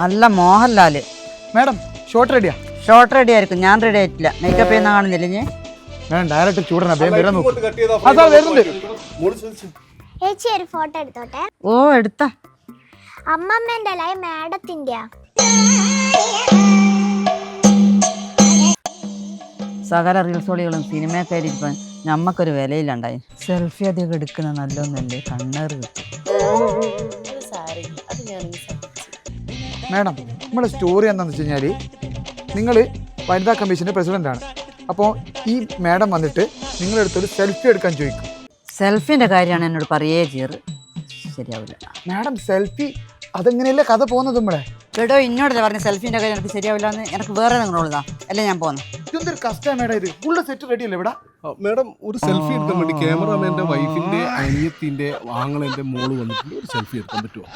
നല്ല Mohanlal. Madam short റെഡിയാ? Short ready ആയിരിക്കും, ഞാൻ റെഡി ആയിട്ടില്ല. മേക്കപ്പ് ചെയ്യുന്ന കാണുന്നില്ല ഞാൻ. ഞാൻ ഡയറക്റ്റ് ചൂടന വരുന്നുണ്ട്. ചേച്ചി ഒരു ഫോട്ടോ എടുത്തോട്ടെ. ഓ എടുത്ത അമ്മമ്മേന്റെ അല്ല മാഡത്തിന്റെ. സകല റീൽസോളികളും സിനിമയൊക്കെ ആയിരിക്കും ഞമ്മക്കൊരു വിലയിലുണ്ടായി. സെൽഫി അധികം എടുക്കുന്ന നല്ലൊന്നല്ലേ, കണ്ണേറ് കിട്ടും. മാഡം നമ്മുടെ സ്റ്റോറി എന്താണെന്ന് വെച്ച് കഴിഞ്ഞാൽ നിങ്ങൾ വനിതാ കമ്മീഷൻ്റെ പ്രസിഡൻ്റാണ്. അപ്പോൾ ഈ മാഡം വന്നിട്ട് നിങ്ങളെടുത്തൊരു സെൽഫി എടുക്കാൻ ചോദിക്കും. സെൽഫിന്റെ കാര്യമാണ് എന്നോട് പറയേ ചെയ്യറ്, ശരിയാവില്ല. മാഡം സെൽഫി അതെങ്ങനെയല്ലേ കഥ പോകുന്നത് നമ്മളെ? കേട്ടോ ഇന്നോടല്ലേ പറഞ്ഞ സെൽഫിന്റെ കാര്യം എനിക്ക് ശരിയാവില്ല എന്ന്. എനിക്ക് വേറെ നിങ്ങളുള്ളതാ അല്ലേ ഞാൻ പോകുന്നു. ഇതൊരു കഷ്ടമാണ് മാഡം, ഇത് ഫുള്ള് സെറ്റ് റെഡി അല്ലേ ഇവിടെ? മാഡം ഒരു സെൽഫി എടുക്കാൻ വേണ്ടി ക്യാമറാമാൻ്റെ വൈഫിന്റെ അനിയത്തിന്റെ ആങ്ങളെന്റെ മോള് വന്നിട്ട് ഒരു സെൽഫി എടുക്കാൻ പറ്റുമോ?